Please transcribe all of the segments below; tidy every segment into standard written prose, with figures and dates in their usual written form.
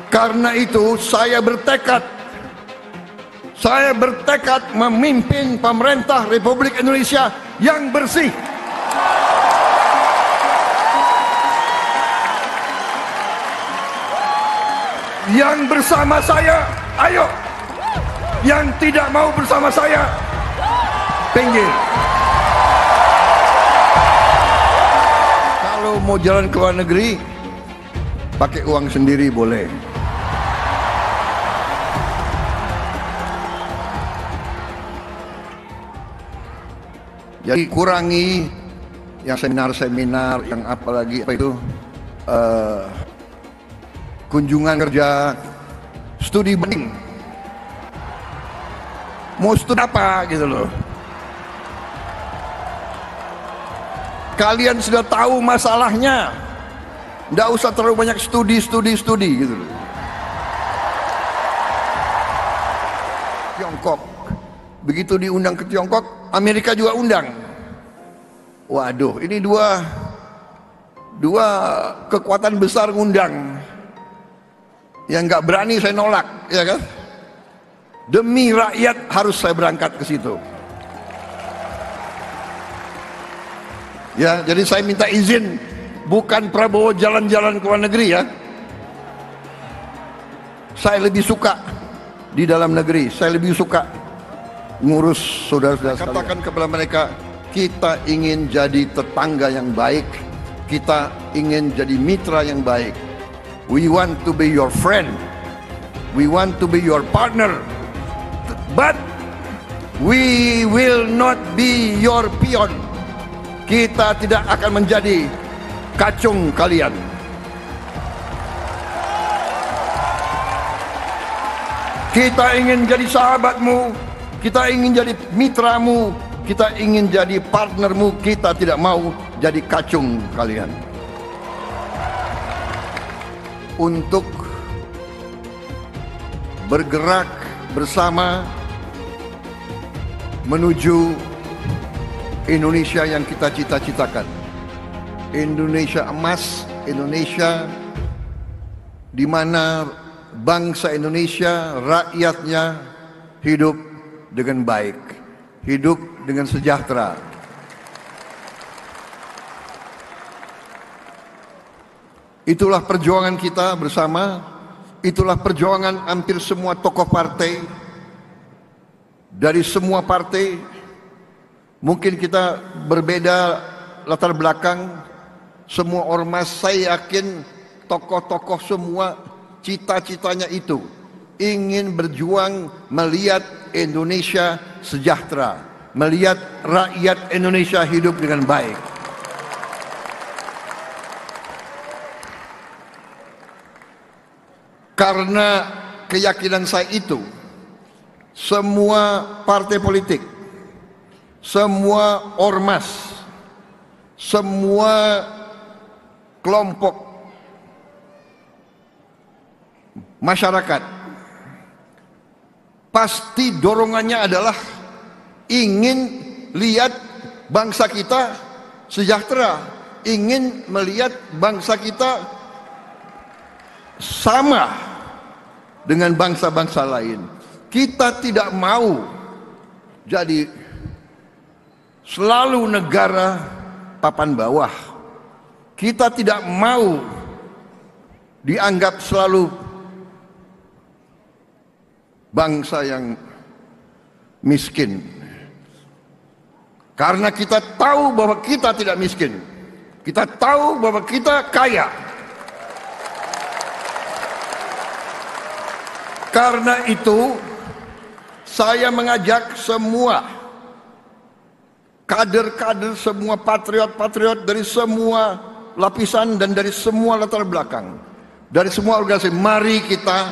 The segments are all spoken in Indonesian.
Karena itu saya bertekad memimpin pemerintah Republik Indonesia yang bersih. Yang bersama saya, ayo. Yang tidak mau bersama saya, pinggir. Kalau mau jalan ke luar negeri, pakai uang sendiri boleh. Jadi kurangi yang seminar-seminar, yang apalagi apa itu, kunjungan kerja, studi banding. Mau studi apa gitu loh. Kalian sudah tahu masalahnya, nggak usah terlalu banyak studi gitu loh. Tiongkok, begitu diundang ke Tiongkok, Amerika juga undang. Waduh, ini dua kekuatan besar ngundang. Yang nggak berani saya nolak, ya kan? Demi rakyat harus saya berangkat ke situ. Ya, jadi saya minta izin, bukan Prabowo jalan-jalan ke luar negeri ya. Saya lebih suka di dalam negeri, saya lebih suka ngurus saudara-saudara sekalian. Katakan kepada mereka, kita ingin jadi tetangga yang baik, kita ingin jadi mitra yang baik. We want to be your friend, we want to be your partner, but we will not be your peon. Kita tidak akan menjadi kacung kalian. Kita ingin jadi sahabatmu, kita ingin jadi mitramu, kita ingin jadi partnermu. Kita tidak mau jadi kacung kalian. Untuk bergerak bersama menuju Indonesia yang kita cita-citakan, Indonesia emas, Indonesia di mana bangsa Indonesia, rakyatnya hidup dengan baik, hidup dengan sejahtera. Itulah perjuangan kita bersama, itulah perjuangan hampir semua tokoh partai, dari semua partai. Mungkin kita berbeda latar belakang, semua ormas, saya yakin tokoh-tokoh semua cita-citanya itu, ingin berjuang melihat Indonesia sejahtera, melihat rakyat Indonesia hidup dengan baik. Karena keyakinan saya itu, semua partai politik, semua ormas, semua kelompok masyarakat pasti dorongannya adalah ingin lihat bangsa kita sejahtera, ingin melihat bangsa kita sama dengan bangsa-bangsa lain. Kita tidak mau jadi selalu negara papan bawah. Kita tidak mau dianggap selalu bangsa yang miskin. Karena kita tahu bahwa kita tidak miskin. Kita tahu bahwa kita kaya. Karena itu saya mengajak semua kader-kader, semua patriot-patriot dari semua lapisan dan dari semua latar belakang, dari semua organisasi, mari kita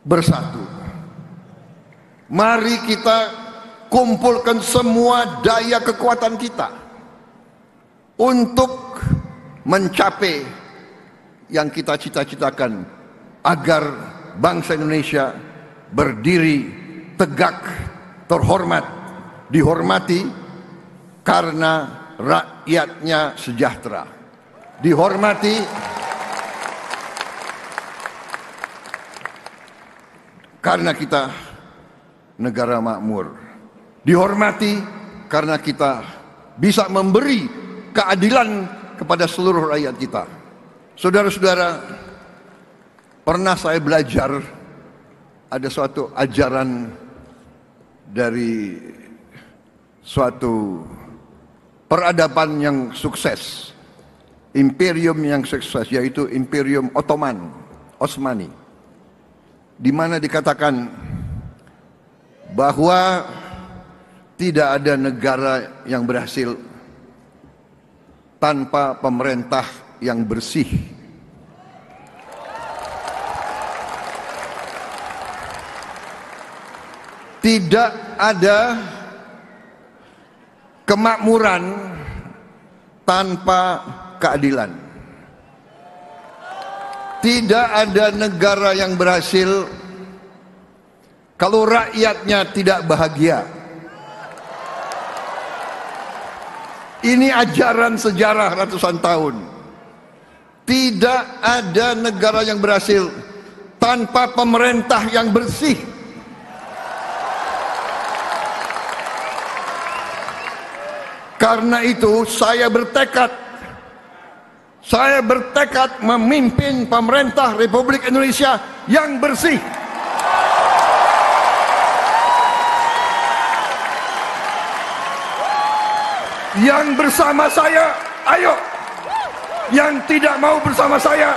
bersatu. Mari kita kumpulkan semua daya kekuatan kita untuk mencapai yang kita cita-citakan, agar bangsa Indonesia berdiri tegak, terhormat, dihormati karena rakyatnya sejahtera, dihormati karena kita negara makmur. Dihormati karena kita bisa memberi keadilan kepada seluruh rakyat kita. Saudara-saudara, pernah saya belajar ada suatu ajaran dari suatu peradaban yang sukses, imperium yang sukses, yaitu Imperium Osmani, di mana dikatakan bahwa tidak ada negara yang berhasil tanpa pemerintah yang bersih. Tidak ada kemakmuran tanpa keadilan. Tidak ada negara yang berhasil kalau rakyatnya tidak bahagia. Ini ajaran sejarah ratusan tahun. Tidak ada negara yang berhasil tanpa pemerintah yang bersih. Karena itu saya bertekad memimpin pemerintah Republik Indonesia yang bersih. Yang bersama saya, ayo. Yang tidak mau bersama saya,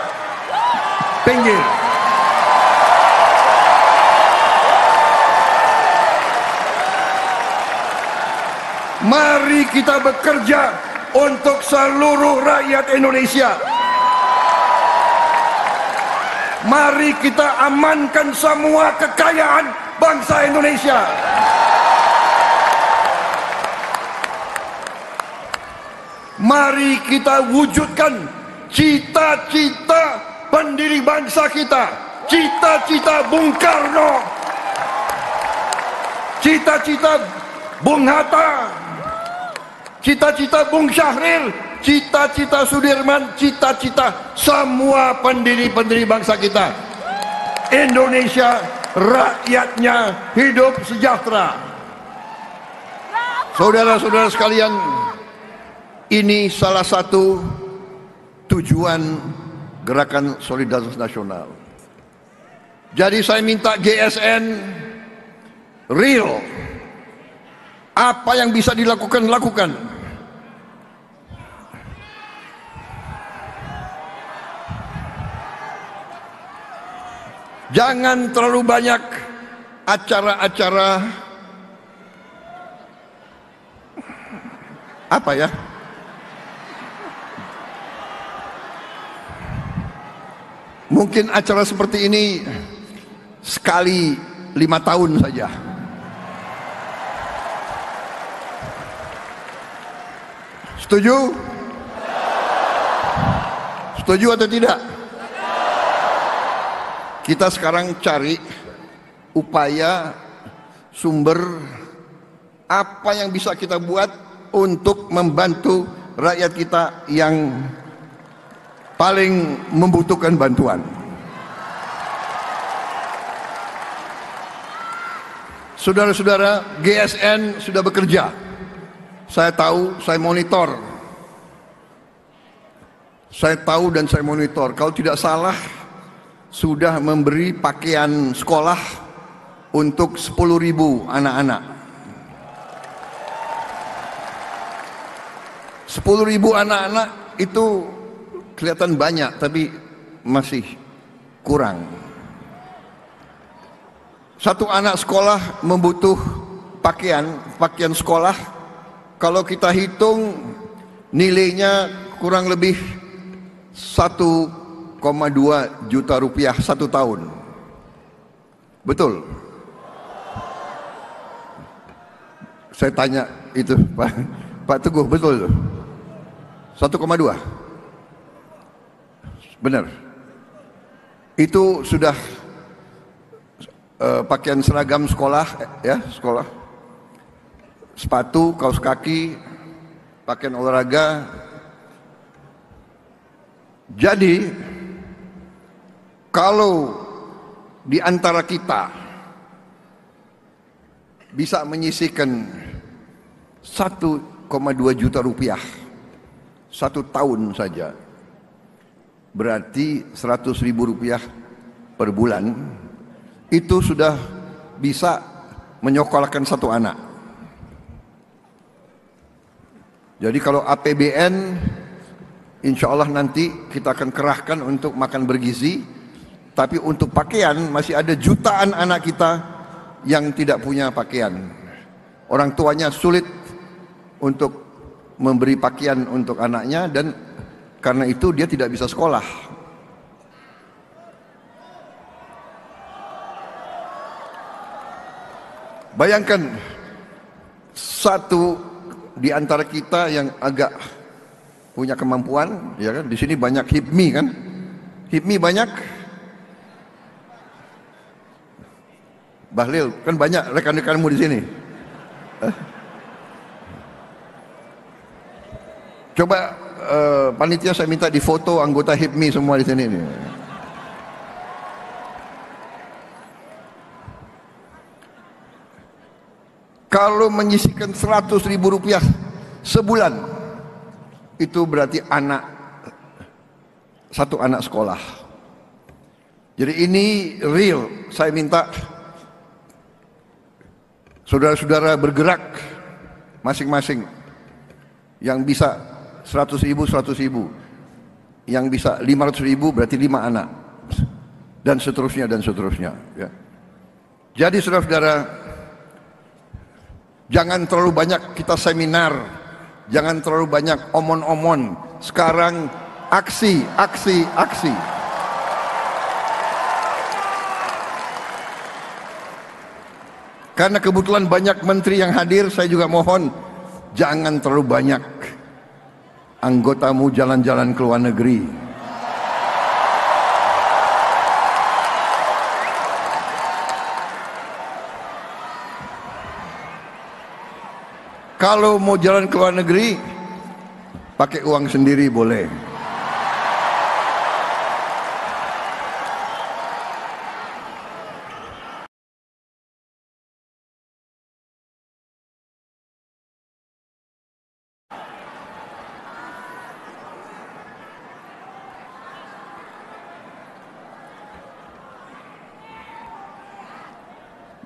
pinggir. Mari kita bekerja untuk seluruh rakyat Indonesia. Mari kita amankan semua kekayaan bangsa Indonesia. Mari kita wujudkan cita-cita pendiri bangsa kita, cita-cita Bung Karno, cita-cita Bung Hatta, cita-cita Bung Syahrir, cita-cita Sudirman, cita-cita semua pendiri-pendiri bangsa kita. Indonesia rakyatnya hidup sejahtera. Saudara-saudara sekalian, ini salah satu tujuan Gerakan Solidaritas Nasional. Jadi saya minta GSN real. Apa yang bisa dilakukan, lakukan. Jangan terlalu banyak acara-acara apa ya? Mungkin acara seperti ini sekali 5 tahun saja. Setuju? Setuju atau tidak? Kita sekarang cari upaya sumber apa yang bisa kita buat untuk membantu rakyat kita yang paling membutuhkan bantuan. Saudara-saudara, GSN sudah bekerja. Saya tahu, saya monitor. Saya tahu dan saya monitor. Kalau tidak salah, sudah memberi pakaian sekolah untuk 10.000 anak-anak. 10.000 anak-anak itu kelihatan banyak, tapi masih kurang. Satu anak sekolah membutuh pakaian sekolah. Kalau kita hitung nilainya kurang lebih 1,2 juta rupiah satu tahun. Betul? Saya tanya itu Pak Teguh, betul? 1,2? Benar. Itu sudah pakaian seragam sekolah, ya, sekolah, sepatu, kaos kaki, pakaian olahraga. Jadi kalau di antara kita bisa menyisihkan 1,2 juta rupiah 1 tahun saja, berarti 100.000 rupiah per bulan, itu sudah bisa menyekolahkan 1 anak. Jadi kalau APBN insya Allah nanti kita akan kerahkan untuk makan bergizi, tapi untuk pakaian masih ada jutaan anak kita yang tidak punya pakaian. Orang tuanya sulit untuk memberi pakaian untuk anaknya, dan karena itu dia tidak bisa sekolah. Bayangkan satu di antara kita yang agak punya kemampuan, ya kan? Di sini banyak HIPMI kan? HIPMI banyak. Bahlil kan banyak rekan-rekanmu di sini. Coba panitia saya minta difoto anggota HIPMI semua di sini nih. Kalau menyisihkan 100.000 rupiah sebulan, itu berarti satu anak sekolah. Jadi ini real. Saya minta saudara-saudara bergerak masing-masing. Yang bisa 100.000, 100.000. Yang bisa 500.000 berarti 5 anak. Dan seterusnya dan seterusnya. Ya. Jadi saudara-saudara, jangan terlalu banyak kita seminar, jangan terlalu banyak omon-omon. Sekarang aksi, aksi, aksi. Karena kebetulan banyak menteri yang hadir, saya juga mohon jangan terlalu banyak anggotamu jalan-jalan ke luar negeri. Kalau mau jalan ke luar negeri, pakai uang sendiri boleh.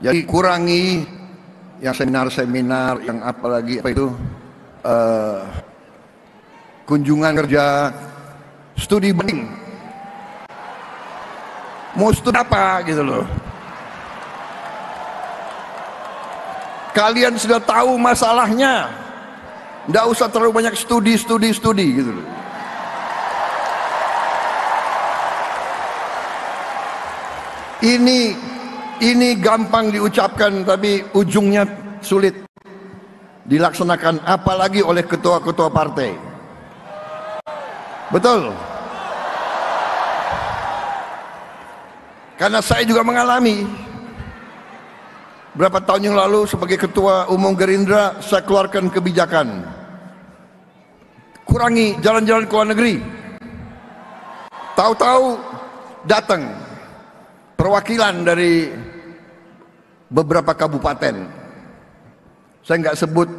Jadi kurangi yang seminar-seminar, yang apalagi apa itu kunjungan kerja, studi banding. Mau studi apa gitu loh. Kalian sudah tahu masalahnya, nggak usah terlalu banyak studi gitu loh. Ini gampang diucapkan tapi ujungnya sulit dilaksanakan, apalagi oleh ketua-ketua partai. Betul? Karena saya juga mengalami. Berapa tahun yang lalu sebagai ketua umum Gerindra, saya keluarkan kebijakan kurangi jalan-jalan ke luar negeri. Tahu-tahu datang perwakilan dari beberapa kabupaten, saya nggak sebut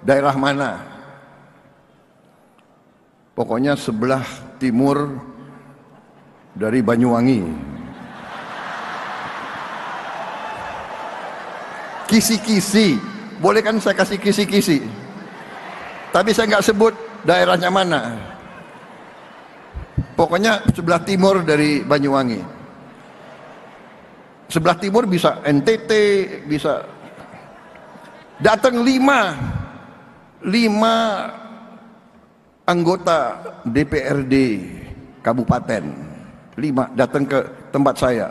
daerah mana, pokoknya sebelah timur dari Banyuwangi, kisi-kisi, boleh kan saya kasih kisi-kisi, tapi saya nggak sebut daerahnya mana, pokoknya sebelah timur dari Banyuwangi. Sebelah timur bisa NTT, bisa datang 5 anggota DPRD kabupaten, 5 datang ke tempat saya.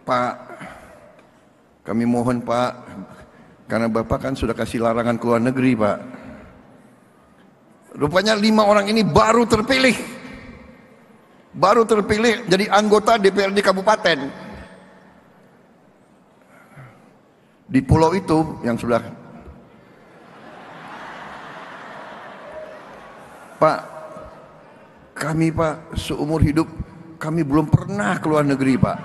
Pak, kami mohon Pak, karena Bapak kan sudah kasih larangan ke luar negeri Pak. Rupanya 5 orang ini baru terpilih jadi anggota DPRD kabupaten. Di pulau itu yang sebelah, Pak, kami Pak seumur hidup kami belum pernah ke luar negeri Pak.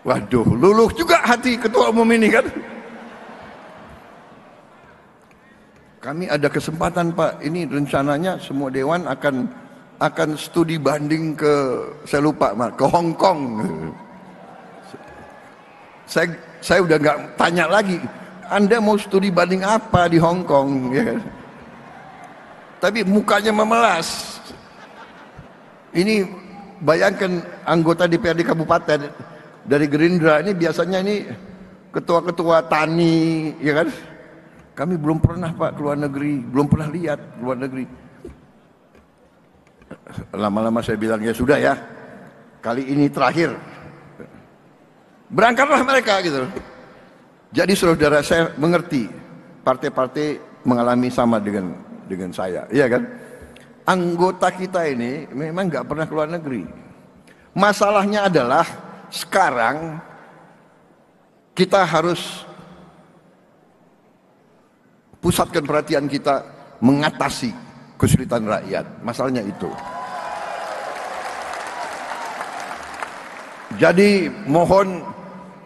Waduh, luluh juga hati ketua umum ini kan. Kami ada kesempatan Pak, ini rencananya semua dewan akan studi banding ke, saya lupa ke Hong Kong. Saya udah nggak tanya lagi, Anda mau studi banding apa di Hong Kong, ya kan? Tapi mukanya memelas. Ini bayangkan anggota DPRD kabupaten dari Gerindra ini biasanya ini ketua-ketua tani, ya kan? Kami belum pernah Pak keluar negeri, belum pernah lihat luar negeri. Lama-lama saya bilang ya sudah ya, kali ini terakhir. Berangkatlah mereka gitu. Jadi saudara saya mengerti partai-partai mengalami sama dengan saya, iya kan? Anggota kita ini memang nggak pernah keluar negeri. Masalahnya adalah sekarang kita harus pusatkan perhatian kita mengatasi kesulitan rakyat. Masalahnya itu. Jadi mohon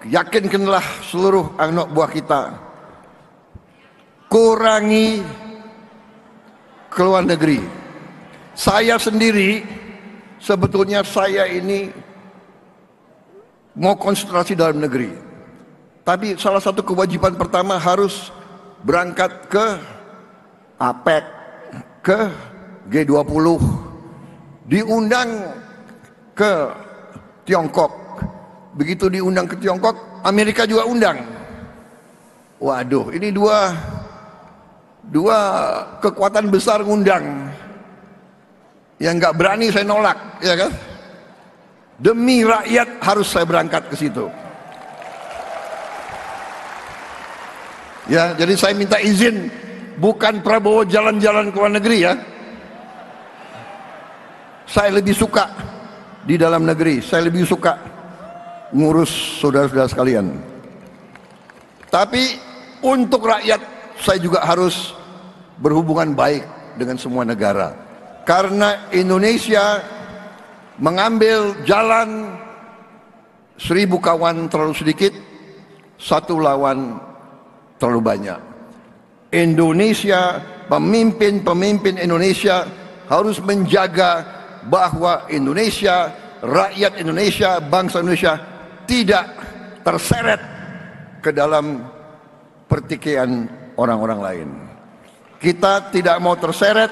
yakinkanlah seluruh anak buah kita, kurangi keluar negeri. Saya sendiri sebetulnya saya ini mau konsentrasi dalam negeri, tapi salah satu kewajiban pertama harus berangkat ke APEC, ke G20, diundang ke Tiongkok. Begitu diundang ke Tiongkok, Amerika juga undang. Waduh, ini dua kekuatan besar ngundang. Yang nggak berani saya nolak, ya kan? Demi rakyat harus saya berangkat ke situ. Ya, jadi saya minta izin, bukan Prabowo jalan-jalan ke luar negeri ya. Saya lebih suka di dalam negeri, saya lebih suka ngurus saudara-saudara sekalian. Tapi untuk rakyat saya juga harus berhubungan baik dengan semua negara. Karena Indonesia mengambil jalan 1000 kawan terlalu sedikit, 1 lawan terlalu banyak. Indonesia, pemimpin Indonesia harus menjaga bahwa Indonesia, rakyat Indonesia, bangsa Indonesia tidak terseret ke dalam pertikaian orang-orang lain. Kita tidak mau terseret,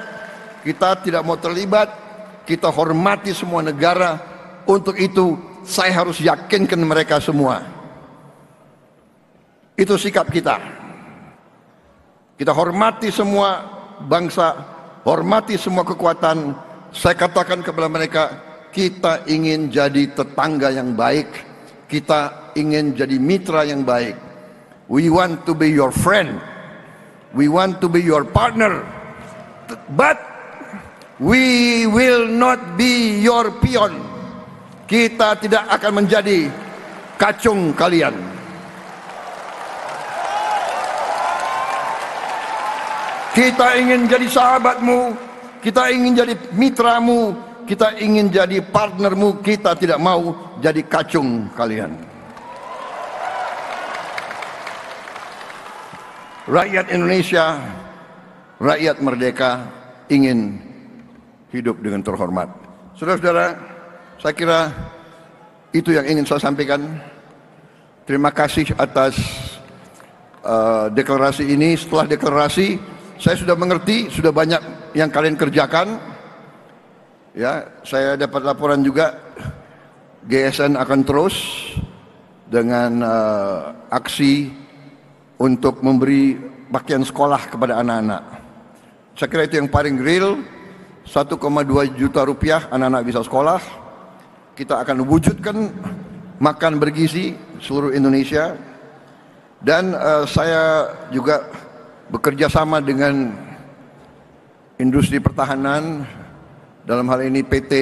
kita tidak mau terlibat, kita hormati semua negara. Untuk itu saya harus yakinkan mereka semua. Itu sikap kita. Kita hormati semua bangsa, hormati semua kekuatan. Saya katakan kepada mereka, kita ingin jadi tetangga yang baik, kita ingin jadi mitra yang baik. We want to be your friend, we want to be your partner, but we will not be your pion. Kita tidak akan menjadi kacung kalian. Kita ingin jadi sahabatmu, kita ingin jadi mitramu, kita ingin jadi partnermu, kita tidak mau jadi kacung kalian. Rakyat Indonesia, rakyat merdeka ingin hidup dengan terhormat. Saudara-saudara, saya kira itu yang ingin saya sampaikan. Terima kasih atas deklarasi ini. Setelah deklarasi, saya sudah mengerti, sudah banyak yang kalian kerjakan. Ya, saya dapat laporan juga GSN akan terus dengan aksi untuk memberi pakaian sekolah kepada anak-anak. Saya kira itu yang paling real. 1,2 juta rupiah anak-anak bisa sekolah. Kita akan wujudkan makan bergizi seluruh Indonesia. Dan saya juga bekerja sama dengan industri pertahanan, dalam hal ini PT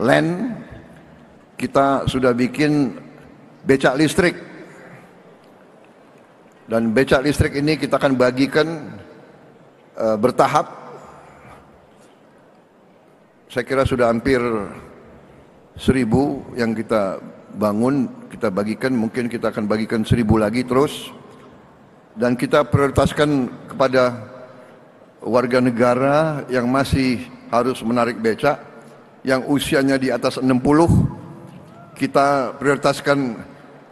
LAN. Kita sudah bikin becak listrik, dan becak listrik ini kita akan bagikan bertahap. Saya kira sudah hampir 1000 yang kita bangun, kita bagikan, mungkin kita akan bagikan 1000 lagi terus. Dan kita prioritaskan kepada warga negara yang masih harus menarik becak, yang usianya di atas 60, kita prioritaskan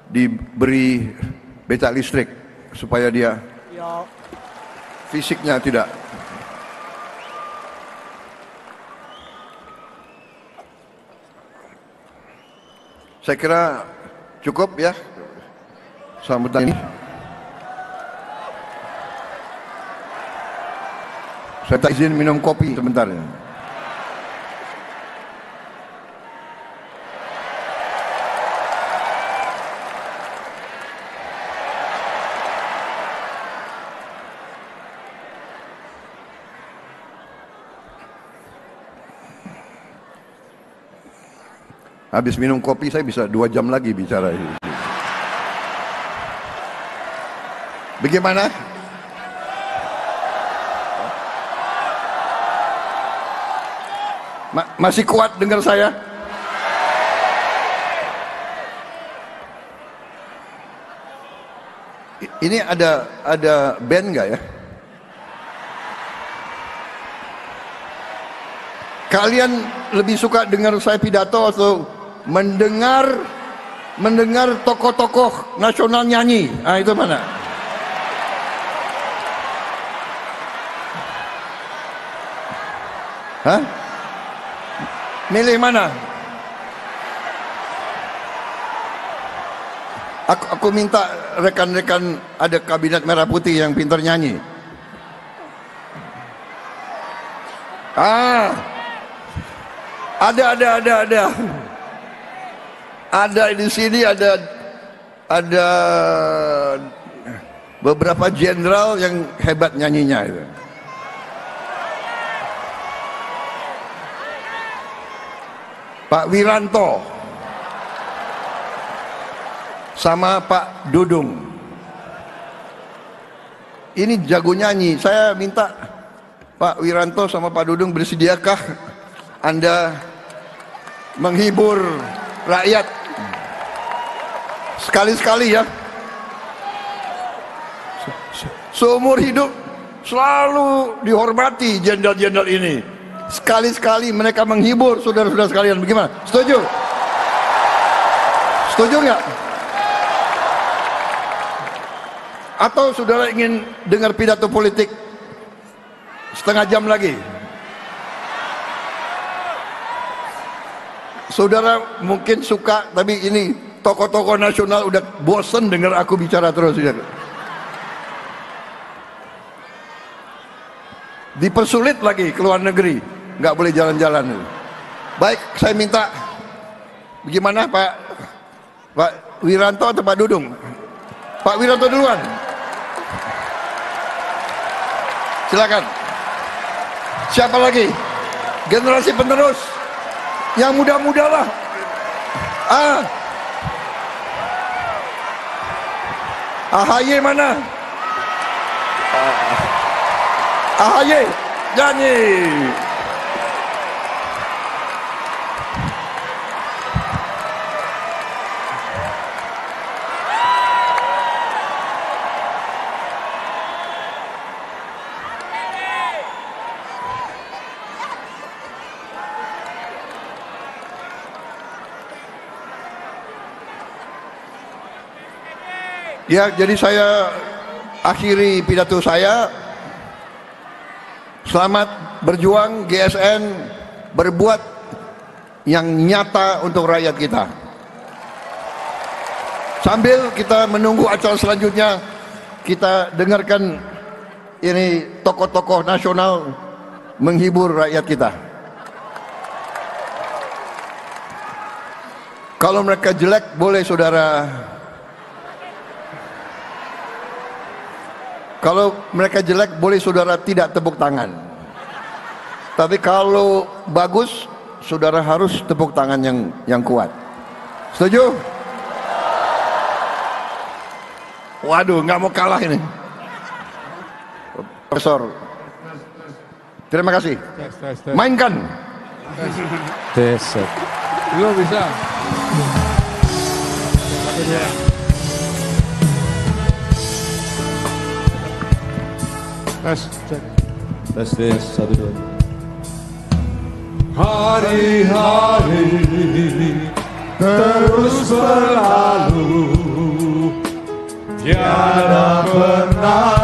diberi becak listrik supaya dia fisiknya tidak. Saya kira cukup ya sambutan ini. Saya tak izin minum kopi sebentar. Habis minum kopi saya bisa 2 jam lagi bicara. Bagaimana? Masih kuat dengar saya? Ini ada band nggak ya? Kalian lebih suka dengar saya pidato atau mendengar tokoh-tokoh nasional nyanyi? Ah, itu mana? Hah? Milih mana? Aku minta rekan-rekan ada kabinet merah putih yang pintar nyanyi. Ah, ada. Ada di sini ada beberapa jenderal yang hebat nyanyinya itu. Pak Wiranto sama Pak Dudung. Ini jago nyanyi. Saya minta Pak Wiranto sama Pak Dudung, bersediakah Anda menghibur rakyat sekali-sekali ya? Seumur hidup selalu dihormati jenderal-jenderal ini. Sekali-sekali mereka menghibur saudara-saudara sekalian. Bagaimana? Setuju? Setuju nggak? Atau saudara ingin dengar pidato politik setengah jam lagi? Saudara mungkin suka, tapi ini tokoh-tokoh nasional udah bosen dengar aku bicara terus. Dipersulit lagi ke luar negeri, nggak boleh jalan-jalan. Baik, saya minta, bagaimana Pak Wiranto atau Pak Dudung? Pak Wiranto duluan. Silakan. Siapa lagi? Generasi penerus yang muda-muda lah. AHY mana? AHY nyanyi. Ya, jadi saya akhiri pidato saya. Selamat berjuang GSN, berbuat yang nyata untuk rakyat kita. Sambil kita menunggu acara selanjutnya, kita dengarkan ini tokoh-tokoh nasional menghibur rakyat kita. Kalau mereka jelek, boleh saudara. Kalau mereka jelek, boleh saudara tidak tepuk tangan. Tapi kalau bagus, saudara harus tepuk tangan yang kuat. Setuju? Waduh, nggak mau kalah ini. Profesor, terima kasih. Mainkan. Tes. Lo bisa. Tes tes 1 2. Hari-hari terus berlalu, tiada pernah